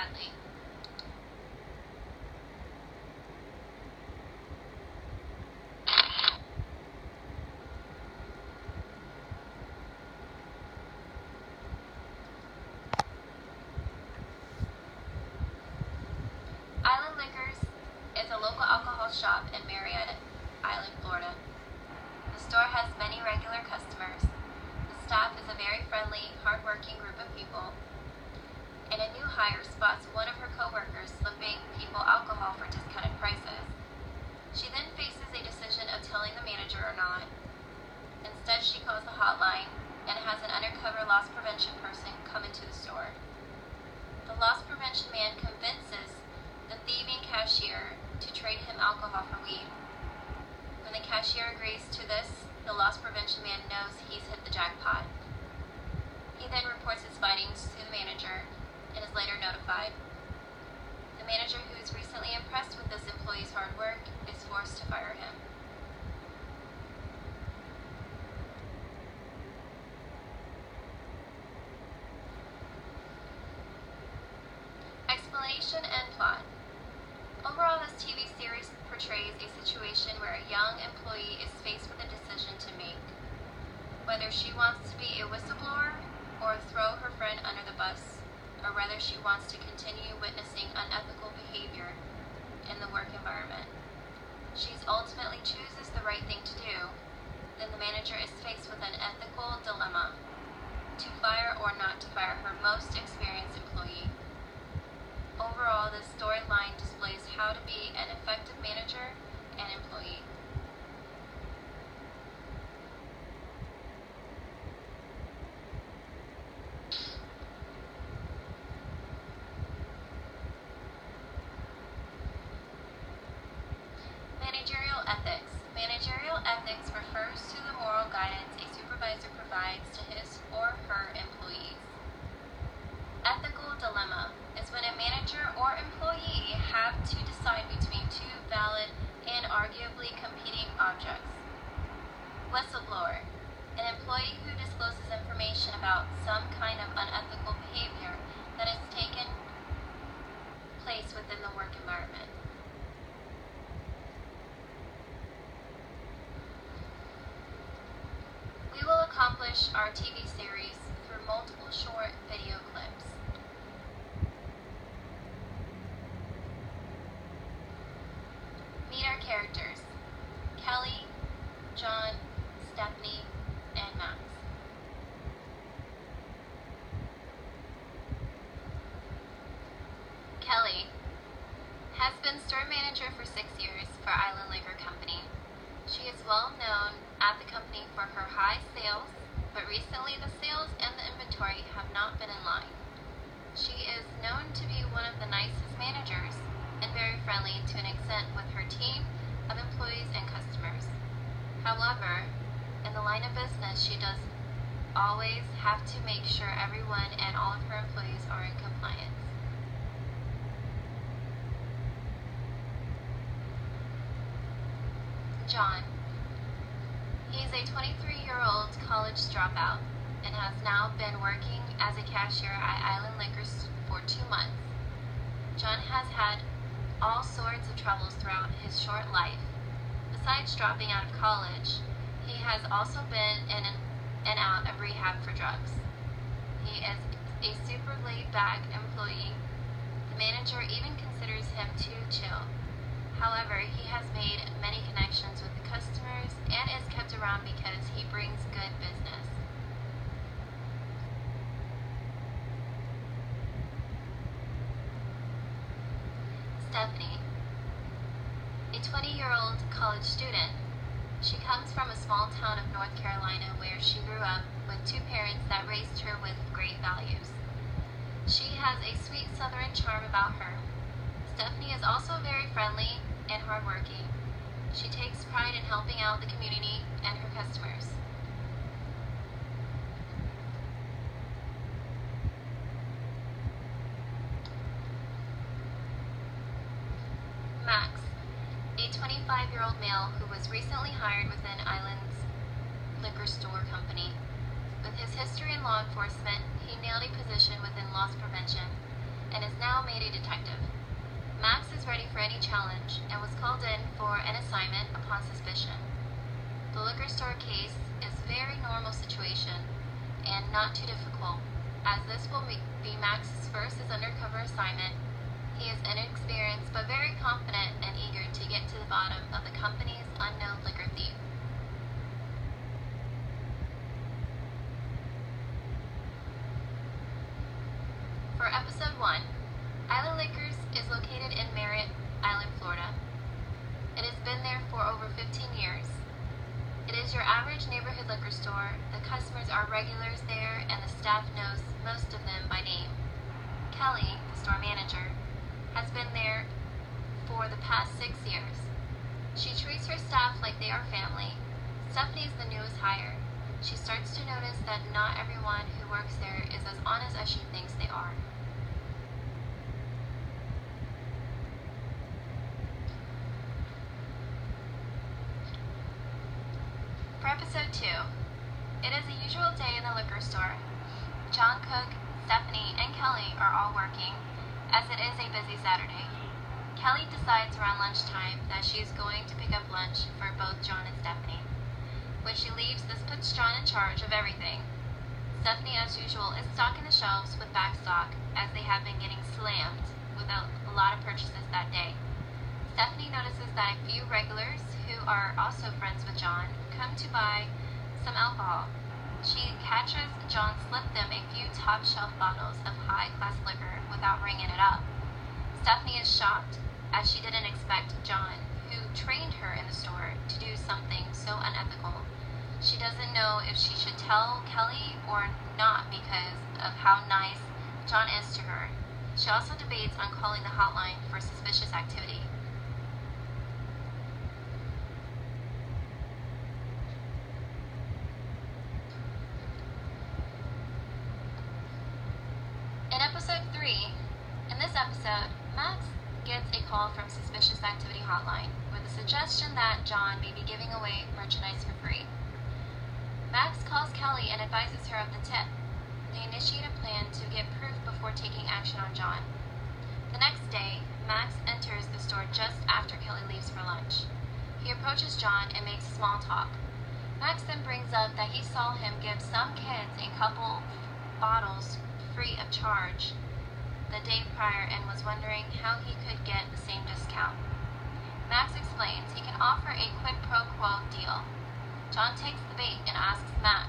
badly. Island Liquors is a local alcohol shop in Marietta Island, Florida. The store has many regular customers. The staff is a very friendly, hardworking group of people, and a new hire spots one of her coworkers slipping people alcohol for discounted prices. She then faces a decision of telling the manager or not. Instead, she calls the hotline and has an undercover loss prevention person come into the store. The loss prevention man convinces the thieving cashier to trade him alcohol for weed. When the cashier agrees to this, the loss prevention man knows he's hit the jackpot. He then reports his findings to the manager and is later notified. The manager, who is recently impressed with this employee's hard work, is forced to fire him. Explanation and plot. Overall, this TV series portrays a situation where a young employee is faced with a decision to make. Whether she wants to be a whistleblower or throw her friend under the bus, or whether she wants to continue witnessing unethical behavior in the work environment. She ultimately chooses the right thing to do. Then the manager is faced with an ethical dilemma: to fire or not to fire her most experienced employee. Overall, this storyline displays how to be an effective manager and employee. Managerial ethics. Managerial ethics refers to the moral guidance a supervisor provides to his or her employees. Ethical dilemma is when a manager or employee have to decide between two valid and arguably competing objects. Whistleblower, an employee who discloses information about some kind of unethical behavior that has taken place within the work environment. We will accomplish our TV series through multiple short video clips. Meet our characters: Kelly, John, Stephanie, and Max. Kelly has been store manager for 6 years for Island Liquor Company. She is well known at the company for her high sales, but recently the sales and the inventory have not been in line. She is known to be one of the nicest managers and very friendly to an extent with her team of employees and customers. However, in the line of business, she does always have to make sure everyone and all of her employees are in compliance. John. He is a 23-year-old college dropout and has now been working as a cashier at Island Liquors for 2 months. John has had all sorts of troubles throughout his short life. Besides dropping out of college, he has also been in and out of rehab for drugs. He is a super laid-back employee. The manager even considers him too chill. However, he has made many connections with the customers and is kept around because he brings good business. Stephanie, a 20-year-old college student. She comes from a small town of North Carolina where she grew up with 2 parents that raised her with great values. She has a sweet southern charm about her. Stephanie is also very friendly and hardworking. She takes pride in helping out the community and her customers. Max, a 25-year-old male who was recently hired within Island's liquor store company. With his history in law enforcement, he nailed a position within loss prevention and is now made a detective. Max is ready for any challenge and was called in for an assignment upon suspicion. The liquor store case is a very normal situation and not too difficult, as this will be Max's first undercover assignment. He is inexperienced but very confident and eager to get to the bottom of the company's unknown liquor thief. For episode 1, Island Liquors is located in Merritt Island, Florida. It has been there for over 15 years. It is your average neighborhood liquor store. The customers are regulars there and the staff knows most of them by name. Kelly, the store manager, has been there for the past 6 years. She treats her staff like they are family. Stephanie is the newest hire. She starts to notice that not everyone who works there is as honest as she thinks they are. For episode 2, it is a usual day in the liquor store. John Cook, Stephanie, and Kelly are all working, as it is a busy Saturday. Kelly decides around lunchtime that she is going to pick up lunch for both John and Stephanie. When she leaves, this puts John in charge of everything. Stephanie, as usual, is stocking the shelves with back stock, as they have been getting slammed with a lot of purchases that day. Stephanie notices that a few regulars, who are also friends with John, come to buy some alcohol. She catches John slip them a few top shelf bottles of high-class liquor without ringing it up. Stephanie is shocked, as she didn't expect John, who trained her in the store, to do something so unethical. She doesn't know if she should tell Kelly or not because of how nice John is to her. She also debates on calling the hotline for suspicious activity. In episode 3, in this episode, Max gets a call from Suspicious Activity Hotline with a suggestion that John may be giving away merchandise for free. Max calls Kelly and advises her of the tip. They initiate a plan to get proof before taking action on John. The next day, Max enters the store just after Kelly leaves for lunch. He approaches John and makes small talk. Max then brings up that he saw him give some kids a couple bottles free of charge the day prior and was wondering how he could get the same discount. Max explains he can offer a quid pro quo deal. John takes the bait and asks Max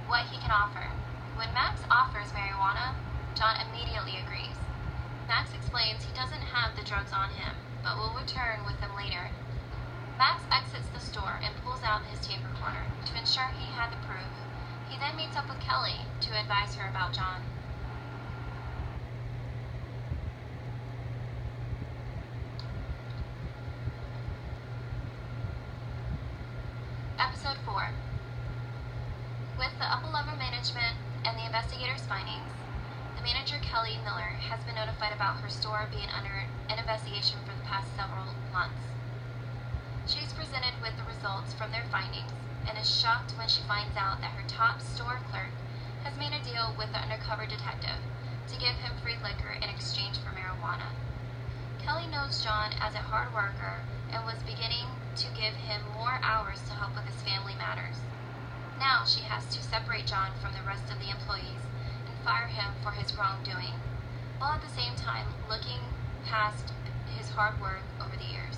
what he can offer. When Max offers marijuana, John immediately agrees. Max explains he doesn't have the drugs on him, but will return with them later. Max exits the store and pulls out his tape recorder to ensure he had the proof. He then meets up with Kelly to advise her about John. Episode 4. With the upper-level management and the investigator's findings, the manager Kelly Miller has been notified about her store being under an investigation for the past several months. She is presented with the results from their findings and is shocked when she finds out that her top store clerk has made a deal with the undercover detective to give him free liquor in exchange for marijuana. Kelly knows John as a hard worker and was beginning to give him more hours to help with his family matters. Now she has to separate John from the rest of the employees and fire him for his wrongdoing, while at the same time looking past his hard work over the years.